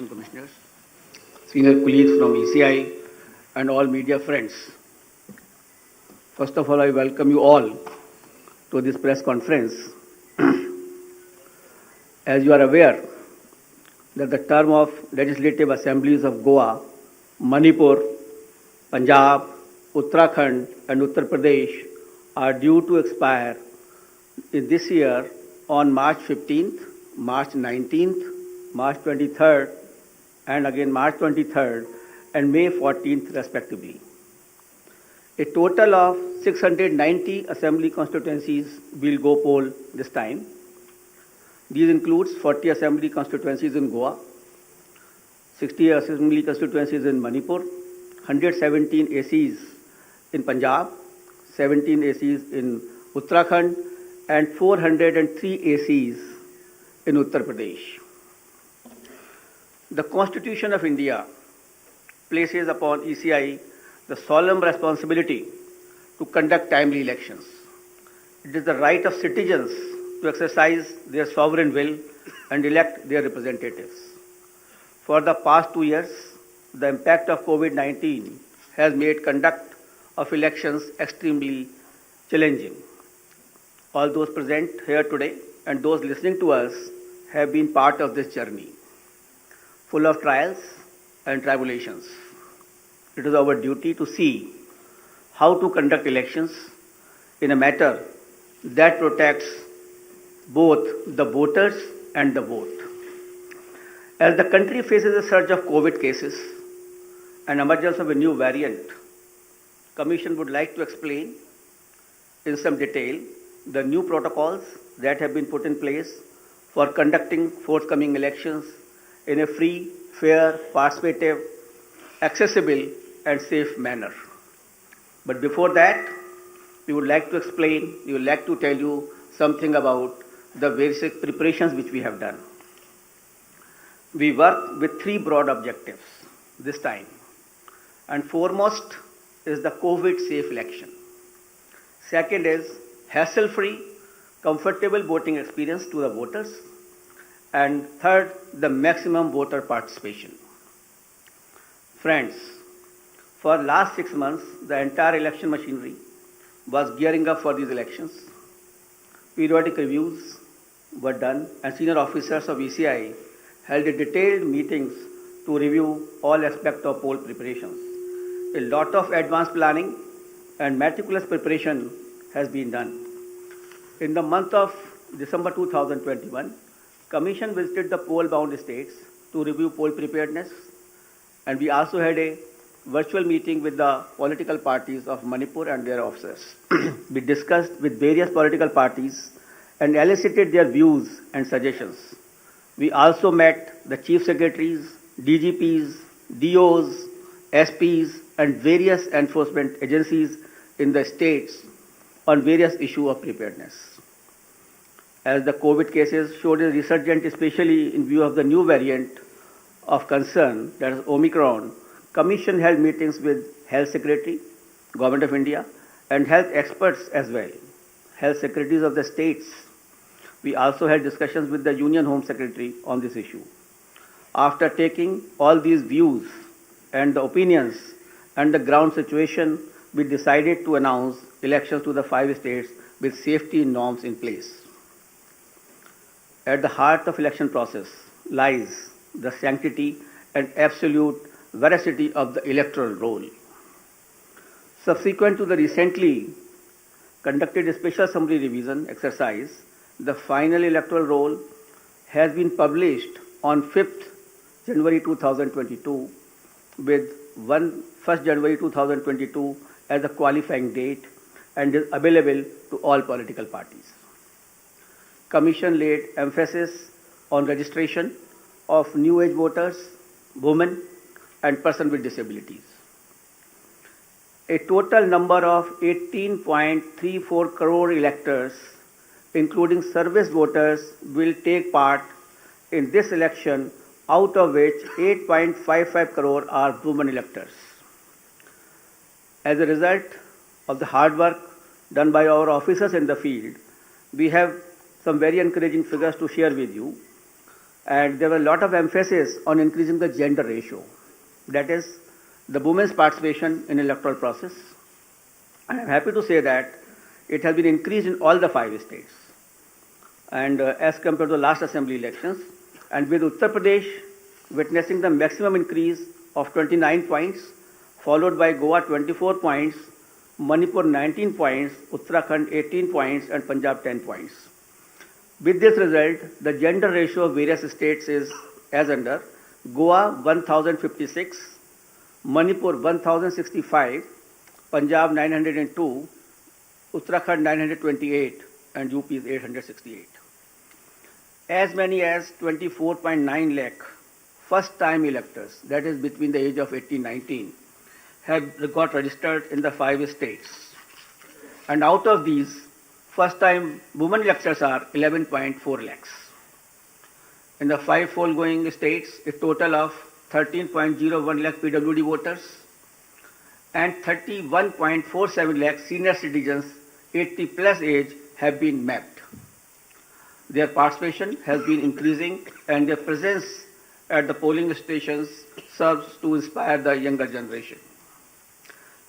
election commissioners, senior colleagues from ECI, and all media friends. First of all, I welcome you all to this press conference. As you are aware that the term of legislative assemblies of Goa, Manipur, Punjab, Uttarakhand, and Uttar Pradesh are due to expire in this year on March 15th, March 19th, March 23rd, and again March 23rd and May 14th respectively. A total of 690 assembly constituencies will go poll this time. These includes 40 assembly constituencies in Goa, 60 assembly constituencies in Manipur, 117 ACs in Punjab, 17 ACs in Uttarakhand, and 403 ACs in Uttar Pradesh. The Constitution of India places upon ECI the solemn responsibility to conduct timely elections. It is the right of citizens to exercise their sovereign will and elect their representatives. For the past 2 years, the impact of COVID-19 has made conduct of elections extremely challenging. All those present here today and those listening to us have been part of this journey, full of trials and tribulations. It is our duty to see how to conduct elections in a manner that protects both the voters and the vote. As the country faces a surge of COVID cases and emergence of a new variant, Commission would like to explain in some detail the new protocols that have been put in place for conducting forthcoming elections in a free, fair, participative, accessible and safe manner. But before that, we would like to tell you something about the basic preparations which we have done. We work with 3 broad objectives this time, and foremost is the COVID-safe election. Second is hassle-free, comfortable voting experience to the voters. And third, the maximum voter participation. Friends, for last 6 months, the entire election machinery was gearing up for these elections. Periodic reviews were done and senior officers of ECI held detailed meetings to review all aspects of poll preparations. A lot of advanced planning and meticulous preparation has been done. In the month of December 2021, Commission visited the poll-bound states to review poll preparedness, and we also had a virtual meeting with the political parties of Manipur and their officers. We discussed with various political parties and elicited their views and suggestions. We also met the chief secretaries, DGPs, DOs, SPs, and various enforcement agencies in the states on various issues of preparedness. As the COVID cases showed a resurgence, especially in view of the new variant of concern, that is Omicron, Commission held meetings with Health Secretary, Government of India, and health experts as well, health secretaries of the states. We also had discussions with the Union Home Secretary on this issue. After taking all these views and the opinions and the ground situation, we decided to announce elections to the 5 states with safety norms in place. At the heart of election process lies the sanctity and absolute veracity of the electoral roll. Subsequent to the recently conducted special summary revision exercise, the final electoral roll has been published on 5th January 2022 with 1st January 2022 as a qualifying date and is available to all political parties. Commission laid emphasis on registration of new age voters, women, and persons with disabilities. A total number of 18.34 crore electors, including service voters, will take part in this election, out of which 8.55 crore are women electors. As a result of the hard work done by our officers in the field, we have some very encouraging figures to share with you. And there was a lot of emphasis on increasing the gender ratio, that is, the women's participation in electoral process. I am happy to say that it has been increased in all the 5 states, and as compared to the last assembly elections, and with Uttar Pradesh witnessing the maximum increase of 29 points, followed by Goa 24 points, Manipur 19 points, Uttarakhand 18 points, and Punjab 10 points. With this result, the gender ratio of various states is as under: Goa 1056, Manipur 1065, Punjab 902, Uttarakhand 928, and UP is 868. As many as 24.9 lakh first-time electors, that is between the age of 18-19, have got registered in the 5 states. And out of these, first-time women electors are 11.4 lakhs. In the 5 foregoing states, a total of 13.01 lakh PWD voters and 31.47 lakh senior citizens 80 plus age have been mapped. Their participation has been increasing, and their presence at the polling stations serves to inspire the younger generation.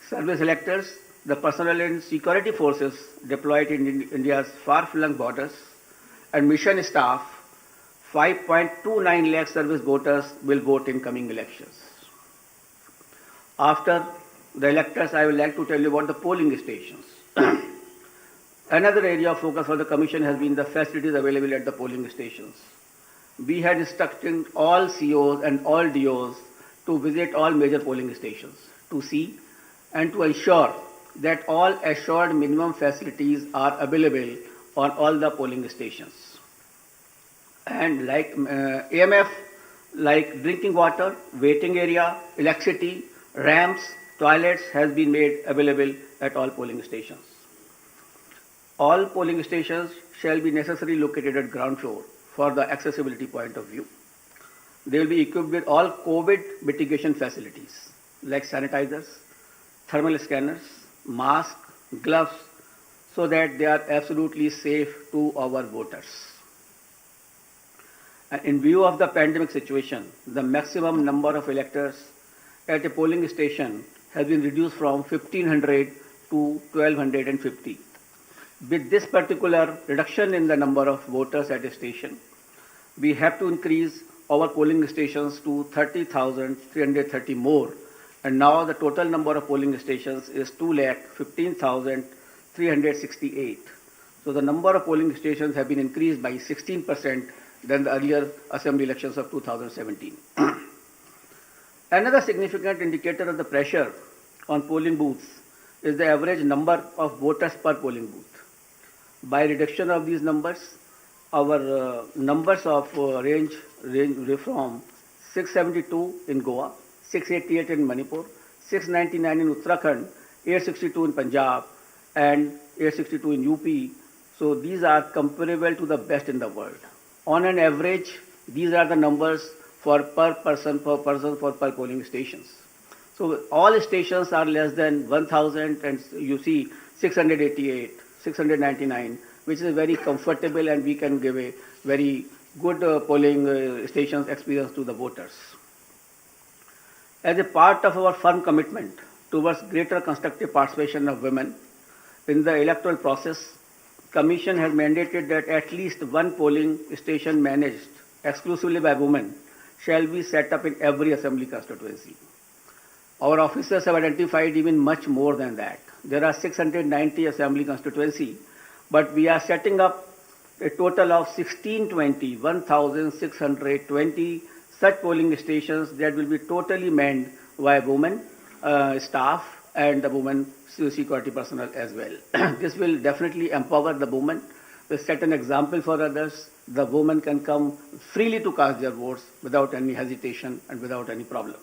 Service electors, the personnel and security forces deployed in India's far-flung borders, and mission staff, 5.29 lakh service voters will vote in coming elections. After the electors, I would like to tell you about the polling stations. Another area of focus for the Commission has been the facilities available at the polling stations. We had instructed all COs and all DOs to visit all major polling stations to see and to ensure that all assured minimum facilities are available on all the polling stations. And like AMF, like drinking water, waiting area, electricity, ramps, toilets has been made available at all polling stations. All polling stations shall be necessarily located at ground floor for the accessibility point of view. They will be equipped with all COVID mitigation facilities like sanitizers, thermal scanners, masks, gloves, so that they are absolutely safe to our voters. And in view of the pandemic situation, the maximum number of electors at a polling station has been reduced from 1,500 to 1,250. With this particular reduction in the number of voters at a station, we have to increase our polling stations to 30,330 more, and now the total number of polling stations is 2,15,368. So the number of polling stations have been increased by 16% than the earlier assembly elections of 2017. Another significant indicator of the pressure on polling booths is the average number of voters per polling booth. By reduction of these numbers, our numbers of range from 672 in Goa, 688 in Manipur, 699 in Uttarakhand, 862 in Punjab, and 862 in UP. So these are comparable to the best in the world. On an average, these are the numbers for per person for polling stations. So all stations are less than 1,000, and you see 688, 699, which is very comfortable, and we can give a very good polling stations experience to the voters. As a part of our firm commitment towards greater constructive participation of women in the electoral process, Commission has mandated that at least one polling station managed exclusively by women shall be set up in every assembly constituency. Our officers have identified even much more than that. There are 690 assembly constituency, but we are setting up a total of 1,620 such polling stations that will be totally manned by women staff and the women security personnel as well. This will definitely empower the women, will set an example for others. The women can come freely to cast their votes without any hesitation and without any problem.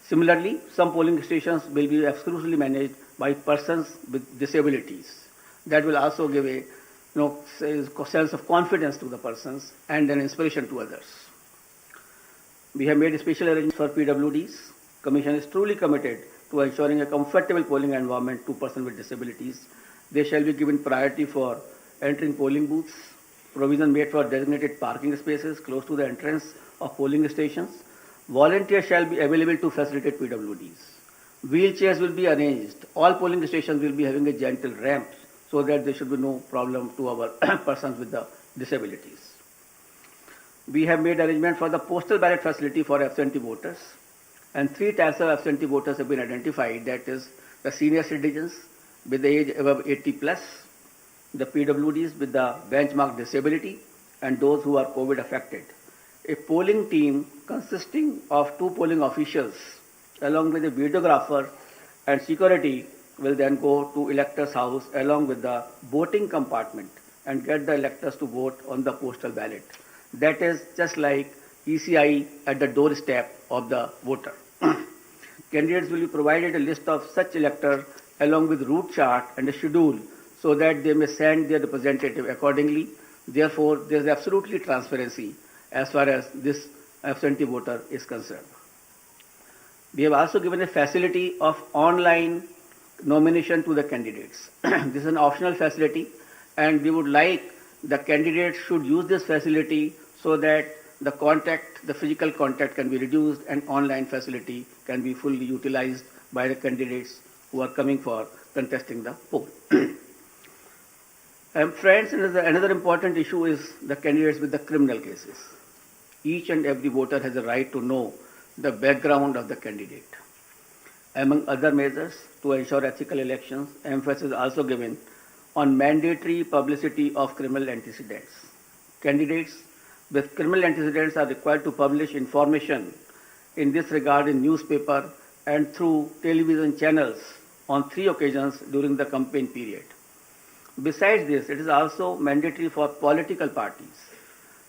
Similarly, some polling stations will be exclusively managed by persons with disabilities. That will also give a sense of confidence to the persons and an inspiration to others. We have made special arrangements for PWDs. Commission is truly committed to ensuring a comfortable polling environment to persons with disabilities. They shall be given priority for entering polling booths. provision made for designated parking spaces close to the entrance of polling stations. Volunteers shall be available to facilitate PWDs. Wheelchairs will be arranged. All polling stations will be having a gentle ramp so that there should be no problem to our persons with the disabilities. We have made arrangement for the postal ballot facility for absentee voters, and 3 types of absentee voters have been identified, that is the senior citizens with the age above 80 plus, the PWDs with the benchmark disability, and those who are COVID affected. A polling team consisting of 2 polling officials along with a videographer and security will then go to electors' house along with the voting compartment and get the electors to vote on the postal ballot. That is just like ECI at the doorstep of the voter. Candidates will be provided a list of such electors along with route chart and a schedule so that they may send their representative accordingly. Therefore, there is absolutely transparency as far as this absentee voter is concerned. We have also given a facility of online nomination to the candidates. This is an optional facility, and we would like the candidates should use this facility so that the physical contact can be reduced and online facility can be fully utilized by the candidates who are coming for contesting the poll. Friends, another important issue is the candidates with the criminal cases. Each and every voter has a right to know the background of the candidate. Among other measures to ensure ethical elections, emphasis is also given on mandatory publicity of criminal antecedents. Candidates with criminal antecedents are required to publish information in this regard in newspaper and through television channels on 3 occasions during the campaign period. Besides this, it is also mandatory for political parties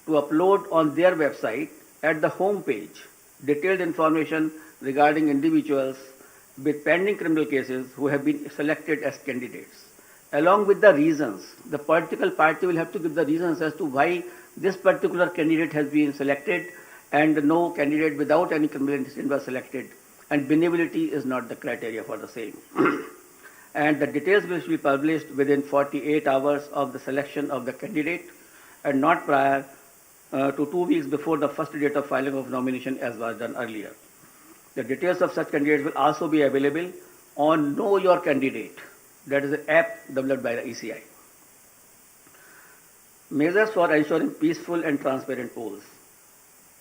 to upload on their website at the home page detailed information regarding individuals with pending criminal cases who have been selected as candidates. Along with the reasons, the political party will have to give the reasons as to why this particular candidate has been selected and no candidate without any criminal antecedent was selected, and benevolity is not the criteria for the same. And the details will be published within 48 hours of the selection of the candidate and not prior to 2 weeks before the first date of filing of nomination as was done earlier. The details of such candidates will also be available on Know Your Candidate, that is an app developed by the ECI. Measures for ensuring peaceful and transparent polls.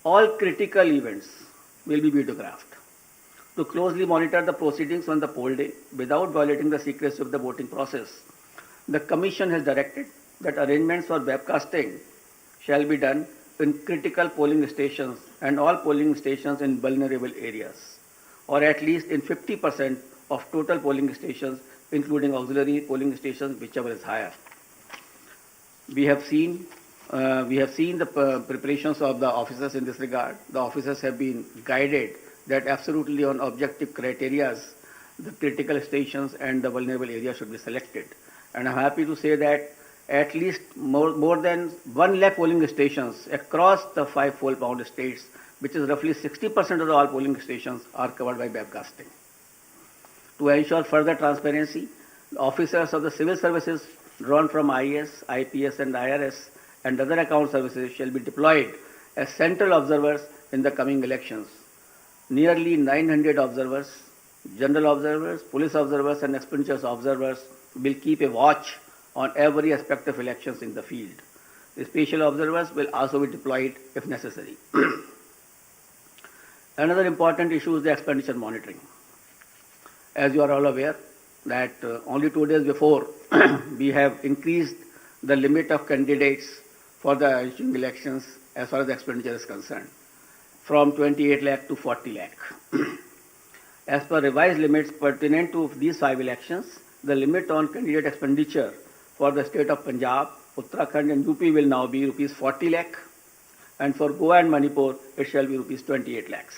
All critical events will be videographed to closely monitor the proceedings on the poll day without violating the secrecy of the voting process. The Commission has directed that arrangements for webcasting shall be done in critical polling stations and all polling stations in vulnerable areas, or at least in 50% of total polling stations, including auxiliary polling stations, whichever is higher. We have seen the preparations of the officers in this regard. The officers have been guided that absolutely on objective criteria, the critical stations and the vulnerable areas should be selected. And I'm happy to say that at least more than 1 lakh polling stations across the 5 poll-bound states, which is roughly 60% of all polling stations, are covered by webcasting. To ensure further transparency, officers of the civil services drawn from IAS, IPS and IRS and other account services shall be deployed as central observers in the coming elections. Nearly 900 observers, general observers, police observers and expenditures observers will keep a watch on every aspect of elections in the field. The special observers will also be deployed if necessary. Another important issue is the expenditure monitoring. As you are all aware, that only 2 days before we have increased the limit of candidates for the ensuing elections as far as the expenditure is concerned, from 28 lakh to 40 lakh. As per revised limits pertinent to these 5 elections, the limit on candidate expenditure for the state of Punjab, Uttarakhand and UP will now be rupees 40 lakh, and for Goa and Manipur it shall be rupees 28 lakhs.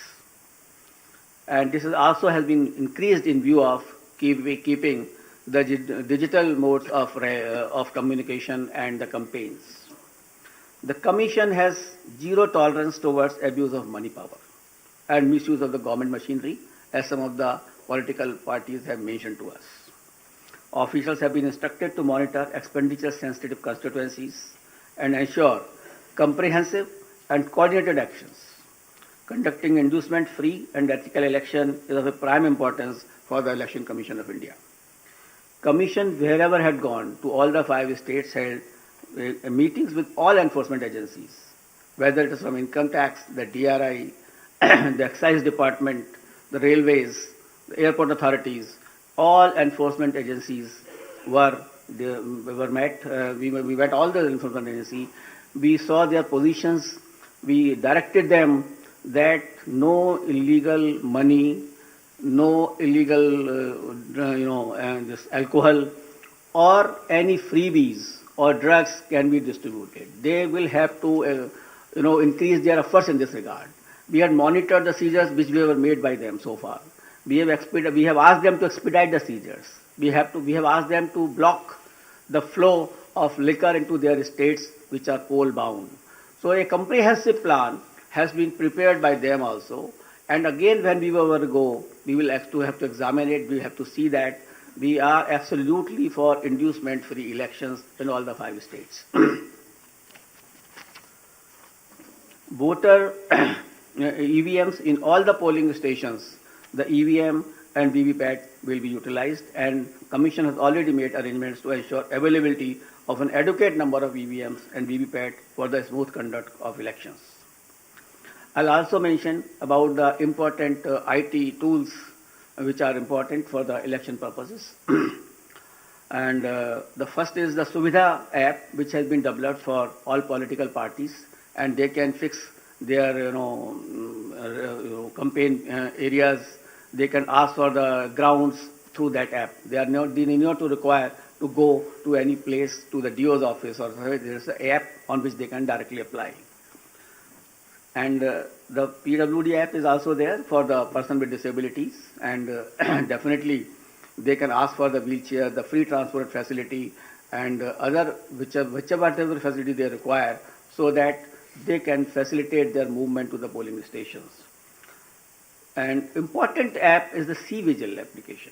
And this is also has been increased in view of keeping the digital modes of communication and the campaigns. The Commission has zero tolerance towards abuse of money power and misuse of the government machinery, as some of the political parties have mentioned to us. Officials have been instructed to monitor expenditure-sensitive constituencies and ensure comprehensive and coordinated actions. Conducting inducement-free and ethical election is of a prime importance for the Election Commission of India. Commission, wherever had gone to all the 5 states, held meetings with all enforcement agencies, whether it is from income tax, the DRI, the excise department, the railways, the airport authorities, all enforcement agencies were met. We met all the enforcement agencies. We saw their positions. We directed them that no illegal money, no illegal, this alcohol or any freebies or drugs can be distributed. They will have to, increase their efforts in this regard. We had monitored the seizures which were made by them so far. We have asked them to expedite the seizures. We have asked them to block the flow of liquor into their states which are coal bound. So a comprehensive plan has been prepared by them also. And again, when we will go, we will have to examine it. We have to see that we are absolutely for inducement-free elections in all the 5 states. Voter EVMs in all the polling stations, the EVM and VVPAT will be utilized, and Commission has already made arrangements to ensure availability of an adequate number of EVMs and VVPAT for the smooth conduct of elections. I'll also mention about the important IT tools which are important for the election purposes. And the first is the Suvidha app, which has been developed for all political parties, and they can fix their campaign areas. They can ask for the grounds through that app. They need not to require to go to any place, to the DO's office, or there is an app on which they can directly apply. And the PWD app is also there for the person with disabilities, and definitely they can ask for the wheelchair, the free transport facility, and other whichever facility they require, so that they can facilitate their movement to the polling stations. An important app is the C-Vigil application.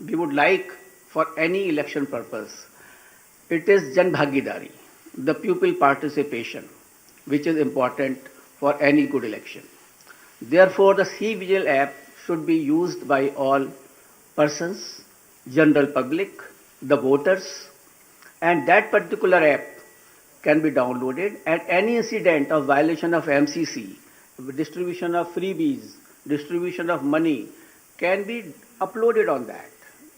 We would like, for any election purpose, it is Jan Bhagidari, the pupil participation, which is important for any good election. Therefore, the C-Vigil app should be used by all persons, general public, the voters, and that particular app can be downloaded, and any incident of violation of MCC, distribution of freebies, distribution of money can be uploaded on that.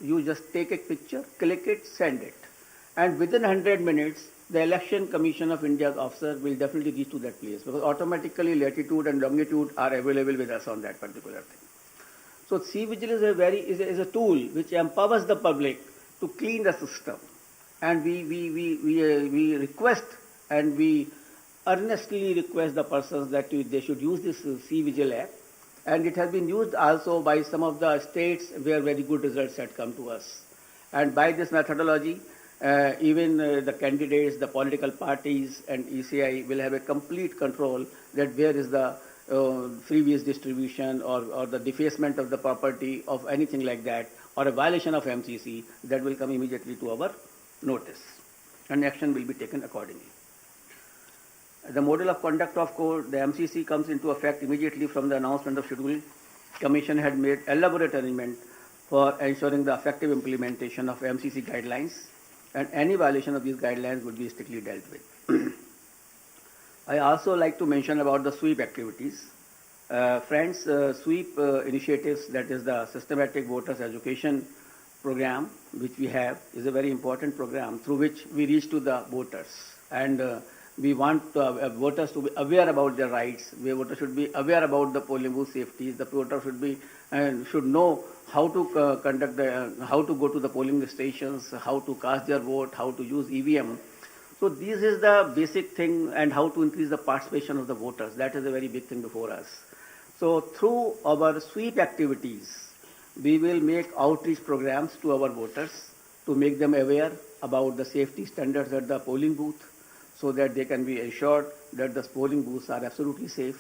You just take a picture, click it, send it. And within 100 minutes, the Election Commission of India's officer will definitely reach to that place, because automatically latitude and longitude are available with us on that particular thing. So C-Vigil is a tool which empowers the public to clean the system. And we request and we earnestly request the persons that they should use this C-Vigil app. And it has been used also by some of the states where very good results had come to us. And by this methodology, even the candidates, the political parties and ECI will have a complete control that where is the freebies distribution or the defacement of the property of anything like that, or a violation of MCC, that will come immediately to our notice, and action will be taken accordingly. The model of conduct of court, the MCC, comes into effect immediately from the announcement of schedule. Commission had made elaborate arrangement for ensuring the effective implementation of MCC guidelines, and any violation of these guidelines would be strictly dealt with. I also like to mention about the sweep activities. Friends, sweep initiatives, that is the systematic voters education program which we have, is a very important program through which we reach to the voters, and we want voters to be aware about their rights. Voters should be aware about the polling booth safeties. The voter should know how to how to go to the polling stations, how to cast their vote, how to use EVM. So this is the basic thing, and how to increase the participation of the voters. That is a very big thing before us. So through our sweep activities, we will make outreach programs to our voters to make them aware about the safety standards at the polling booth, so that they can be assured that the polling booths are absolutely safe.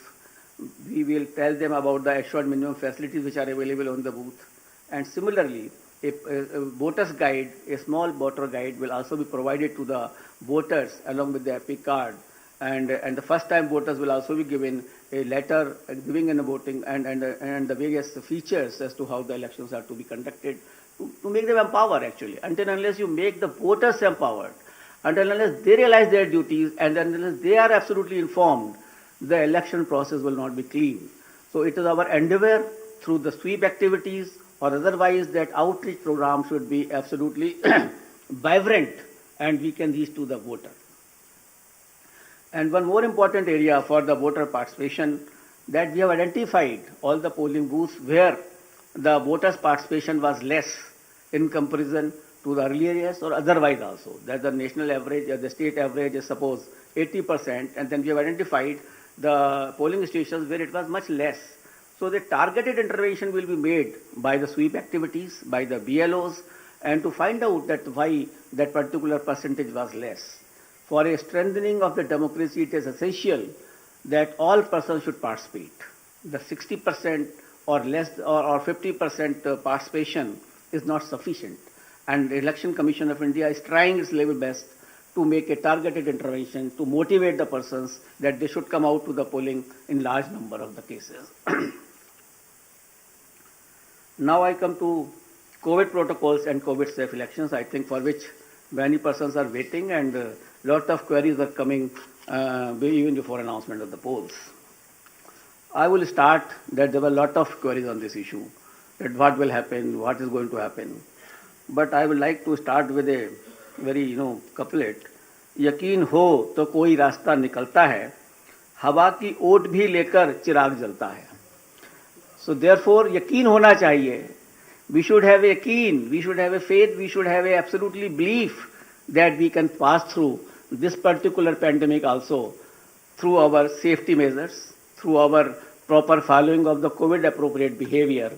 We will tell them about the assured minimum facilities which are available on the booth. And similarly, a voter's guide, a small voter guide will also be provided to the voters along with the epic card. And the first time voters will also be given a letter giving in the voting and the various features as to how the elections are to be conducted to make them empowered actually. Until and unless you make the voters empowered, until and unless they realize their duties and unless they are absolutely informed, the election process will not be clean. So it is our endeavor through the sweep activities or otherwise that outreach program should be absolutely vibrant and we can reach to the voter. And one more important area for the voter participation, that we have identified all the polling booths where the voters' participation was less in comparison to the earlier years or otherwise also. That the national average or the state average is suppose 80%, and then we have identified the polling stations where it was much less. So the targeted intervention will be made by the sweep activities, by the BLOs, and to find out that why that particular percentage was less. For a strengthening of the democracy, it is essential that all persons should participate. The 60% or less or 50% participation is not sufficient. And the Election Commission of India is trying its level best to make a targeted intervention to motivate the persons that they should come out to the polling in large number of the cases. Now I come to COVID protocols and COVID safe elections, I think for which many persons are waiting and lot of queries are coming even before announcement of the polls. I will start that there were a lot of queries on this issue, that what will happen, what is going to happen. But I would like to start with a very, couplet. यकीन हो तो कोई रास्ता निकलता है, हवा की ओट भी लेकर चिराग जलता है. So therefore, यकीन होना चाहिए. We should have a yaqeen, we should have a faith, we should have a absolutely belief that we can pass through this particular pandemic also through our safety measures, through our proper following of the COVID appropriate behavior.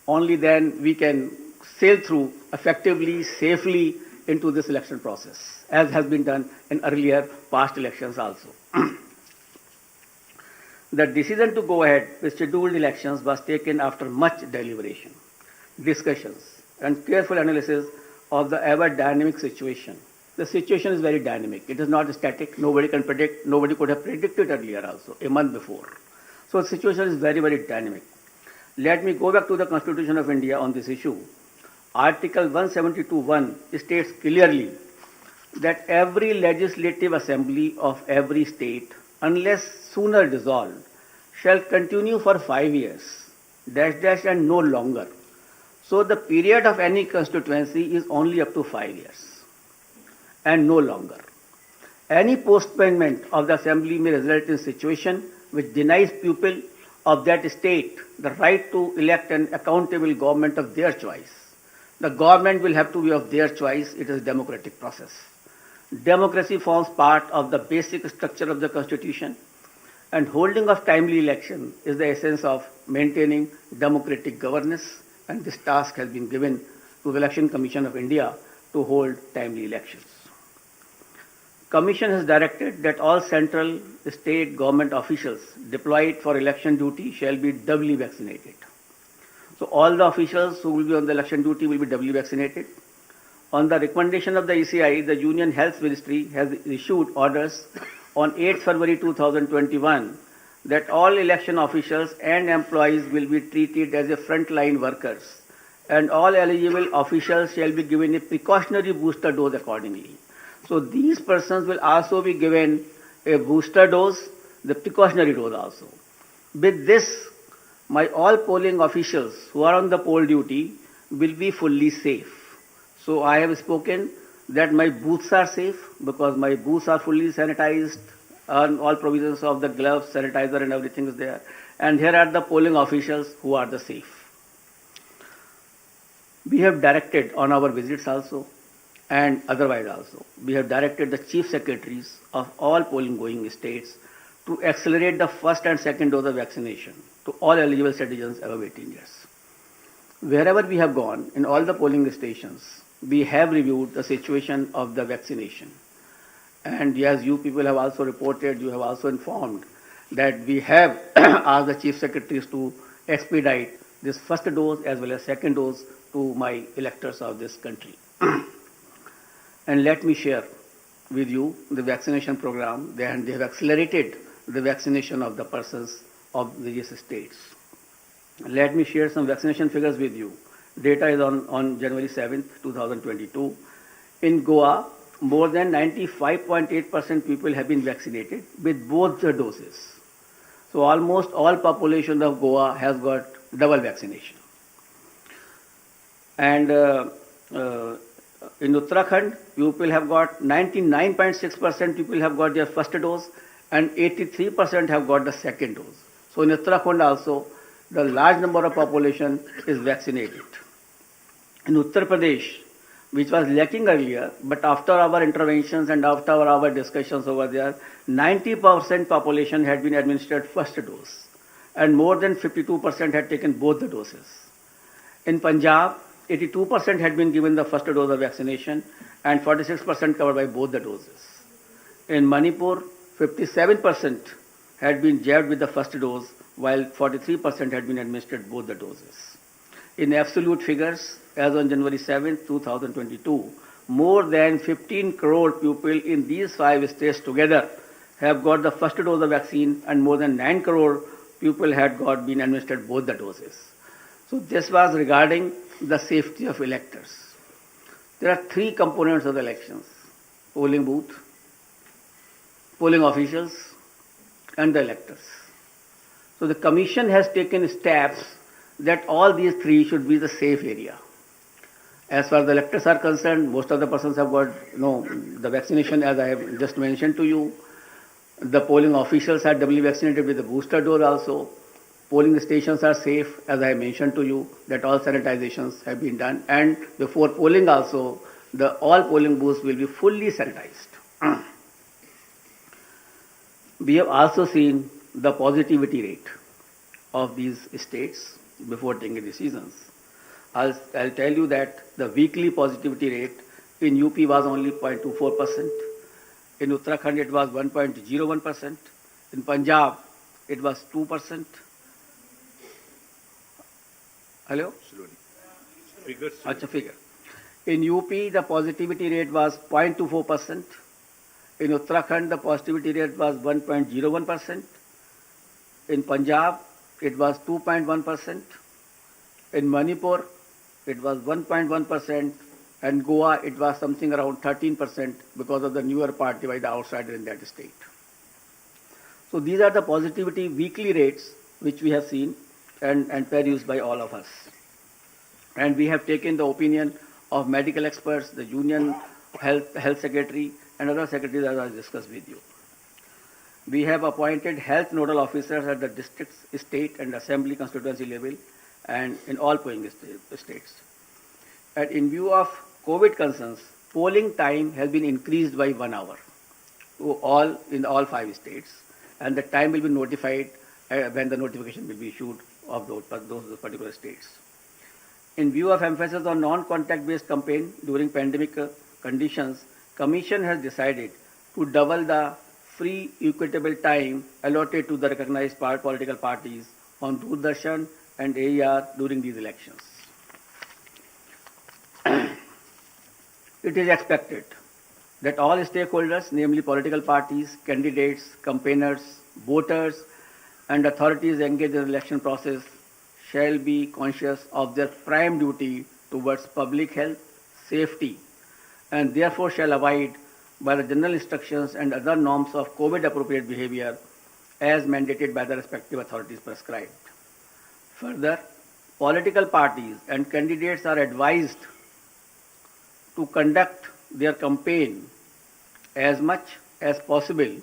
Only then we can sail through effectively, safely into this election process, as has been done in earlier past elections also. The decision to go ahead with scheduled elections was taken after much deliberation, discussions, and careful analysis of the ever dynamic situation. The situation is very dynamic. It is not static. Nobody can predict. Nobody could have predicted earlier also, a month before. So the situation is very, very dynamic. Let me go back to the Constitution of India on this issue. Article 172(1) states clearly that every legislative assembly of every state, unless sooner dissolved, shall continue for 5 years, and no longer. So the period of any constituency is only up to 5 years and no longer. Any postponement of the assembly may result in a situation which denies people of that state the right to elect an accountable government of their choice. The government will have to be of their choice. It is a democratic process. Democracy forms part of the basic structure of the Constitution, and holding of timely election is the essence of maintaining democratic governance, and this task has been given to the Election Commission of India to hold timely elections. Commission has directed that all central state government officials deployed for election duty shall be doubly vaccinated. So all the officials who will be on the election duty will be doubly vaccinated. On the recommendation of the ECI, the Union Health Ministry has issued orders on 8 February 2021 that all election officials and employees will be treated as a frontline workers, and all eligible officials shall be given a precautionary booster dose accordingly. So these persons will also be given a booster dose, the precautionary dose also. With this, my all polling officials who are on the poll duty will be fully safe. So I have spoken that my booths are safe because my booths are fully sanitized, and all provisions of the gloves, sanitizer and everything is there. And here are the polling officials who are the safe. We have directed on our visits also and otherwise also, we have directed the chief secretaries of all polling going states to accelerate the first and second dose of vaccination to all eligible citizens above 18 years. Wherever we have gone, in all the polling stations, we have reviewed the situation of the vaccination. And as you people have also reported, you have also informed that we have asked the chief secretaries to expedite this first dose as well as second dose to my electors of this country. And let me share with you the vaccination program. They have accelerated the vaccination of the persons of various states. Let me share some vaccination figures with you. Data is on January 7th, 2022. In Goa, more than 95.8% people have been vaccinated with both the doses. So almost all population of Goa has got double vaccination. And in Uttarakhand, people have got 99.6% people have got their first dose and 83% have got the second dose. So in Uttarakhand also, the large number of population is vaccinated. In Uttar Pradesh, which was lacking earlier, but after our interventions and after our discussions over there, 90% population had been administered first dose and more than 52% had taken both the doses. In Punjab, 82% had been given the first dose of vaccination and 46% covered by both the doses. In Manipur, 57% had been jabbed with the first dose while 43% had been administered both the doses. In absolute figures, as on January 7, 2022, more than 15 crore people in these 5 states together have got the first dose of vaccine and more than 9 crore people had been administered both the doses. So this was regarding the safety of electors. There are 3 components of the elections: polling booth, polling officials, and the electors. So the Commission has taken steps that all these 3 should be the safe area. As far as the electors are concerned, most of the persons have got the vaccination, as I have just mentioned to you. The polling officials are doubly vaccinated with the booster dose also. Polling stations are safe, as I mentioned to you, that all sanitizations have been done. And before polling also, all polling booths will be fully sanitized. We have also seen the positivity rate of these states before taking decisions. I'll tell you that the weekly positivity rate in UP was only 0.24%. In Uttarakhand, it was 1.01%. In Punjab, it was 2%. Hello? Slowly. Figures. Acha, figure. In UP, the positivity rate was 0.24%. In Uttarakhand, the positivity rate was 1.01%. In Punjab, it was 2.1%. In Manipur, it was 1.1%. And Goa, it was something around 13% because of the newer party by the outsider in that state. So these are the positivity weekly rates which we have seen and perused by all of us. And we have taken the opinion of medical experts, the Union Health Secretary, and other secretaries as I discussed with you. We have appointed health nodal officers at the district, state, and assembly constituency level and in all polling states. And in view of COVID concerns, polling time has been increased by 1 hour in all 5 states, and the time will be notified when the notification will be issued of those particular states. In view of emphasis on non-contact based campaign during pandemic conditions, Commission has decided to double the free equitable time allotted to the recognized political parties on Doordarshan and AER during these elections. It is expected that all stakeholders, namely political parties, candidates, campaigners, voters, and authorities engaged in the election process shall be conscious of their prime duty towards public health, safety, and therefore shall abide by the general instructions and other norms of COVID-appropriate behavior as mandated by the respective authorities prescribed. Further, political parties and candidates are advised to conduct their campaign as much as possible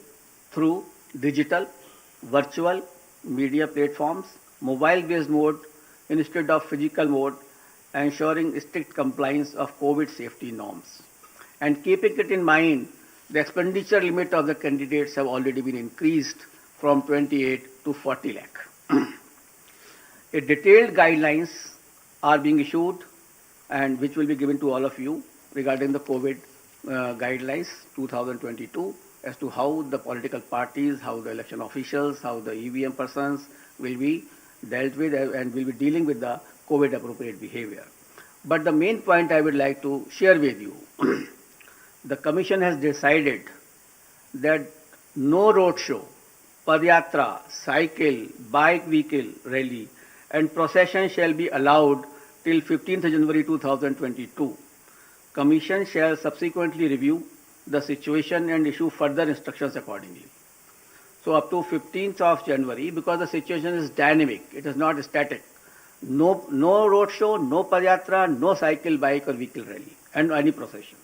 through digital, virtual, media platforms, mobile-based mode instead of physical mode, ensuring strict compliance of COVID safety norms. And keeping it in mind, the expenditure limit of the candidates have already been increased from 28 to 40 lakh. A detailed guidelines are being issued and which will be given to all of you regarding the COVID guidelines 2022 as to how the political parties, how the election officials, how the EVM persons will be dealt with and will be dealing with the COVID appropriate behavior. But the main point I would like to share with you, the Commission has decided that no road show, padyatra, cycle, bike vehicle rally and procession shall be allowed till 15th January 2022. Commission shall subsequently review the situation and issue further instructions accordingly. So up to 15th of January, because the situation is dynamic, it is not static. No road show, no padyatra, no cycle, bike or vehicle rally and any procession.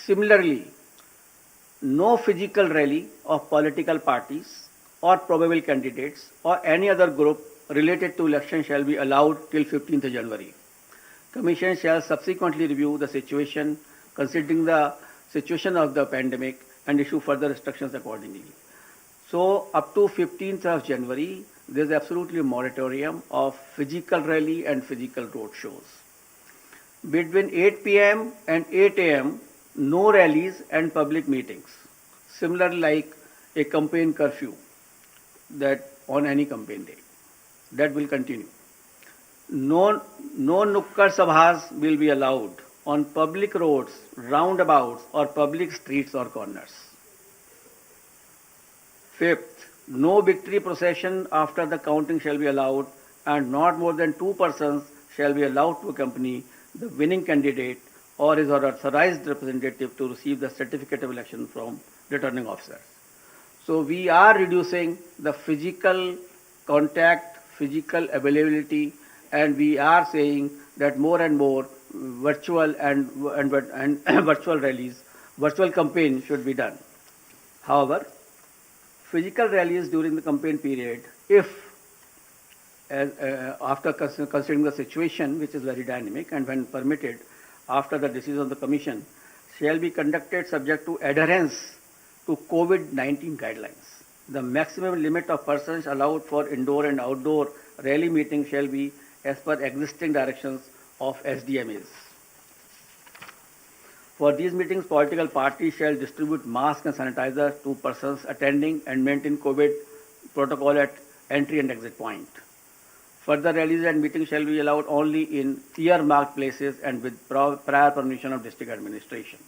Similarly, no physical rally of political parties or probable candidates or any other group related to election shall be allowed till 15th January. Commission shall subsequently review the situation considering the situation of the pandemic and issue further instructions accordingly. So up to 15th of January, there is absolutely a moratorium of physical rally and physical road shows. Between 8 p.m. and 8 a.m., no rallies and public meetings. Similar like a campaign curfew that on any campaign day. That will continue. No nukkad sabhas will be allowed on public roads, roundabouts or public streets or corners. Fifth, no victory procession after the counting shall be allowed and not more than 2 persons shall be allowed to accompany the winning candidate or his or authorized representative to receive the certificate of election from returning officers. So we are reducing the physical contact, physical availability, and we are saying that more and more virtual and virtual rallies, virtual campaign should be done. However, physical rallies during the campaign period, if after considering the situation, which is very dynamic, and when permitted after the decision of the Commission, shall be conducted subject to adherence to COVID-19 guidelines. The maximum limit of persons allowed for indoor and outdoor rally meetings shall be as per existing directions of SDMAs. For these meetings, political parties shall distribute masks and sanitizer to persons attending and maintain COVID protocol at entry and exit point. Further rallies and meetings shall be allowed only in earmarked places and with prior permission of district administration.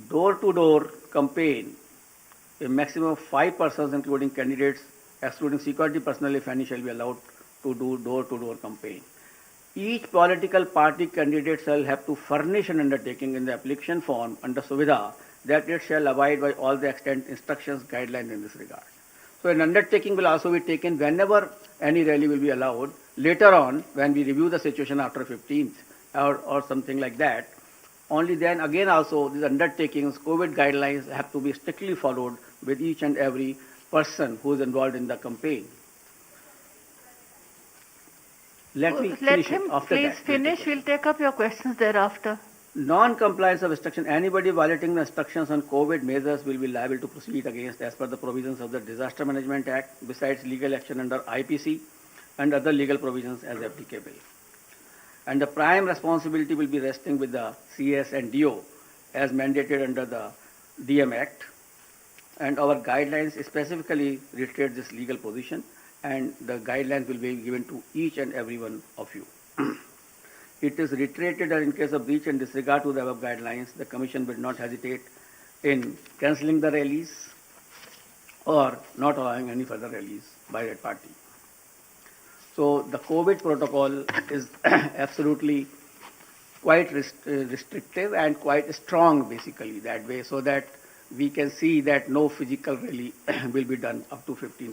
Door-to-door campaign, a maximum of 5 persons including candidates, excluding security personnel if any, shall be allowed to do door-to-door campaign. Each political party candidate shall have to furnish an undertaking in the application form under Suvidha that it shall abide by all the extant instructions, guidelines in this regard. So an undertaking will also be taken whenever any rally will be allowed. Later on, when we review the situation after 15th or something like that, only then again also these undertakings, COVID guidelines have to be strictly followed with each and every person who is involved in the campaign. Let him after please that. Finish. We'll take up your questions thereafter. Non-compliance of instruction. Anybody violating the instructions on COVID measures will be liable to proceed against as per the provisions of the Disaster Management Act, besides legal action under IPC and other legal provisions as applicable. And the prime responsibility will be resting with the CS and DO as mandated under the DM Act. And our guidelines specifically reiterate this legal position, and the guidelines will be given to each and every one of you. It is reiterated that in case of breach and disregard to the above guidelines, the Commission will not hesitate in cancelling the rallies or not allowing any further rallies by that party. So the COVID protocol is absolutely quite restrictive and quite strong basically that way, so that we can see that no physical rally will be done up to 15th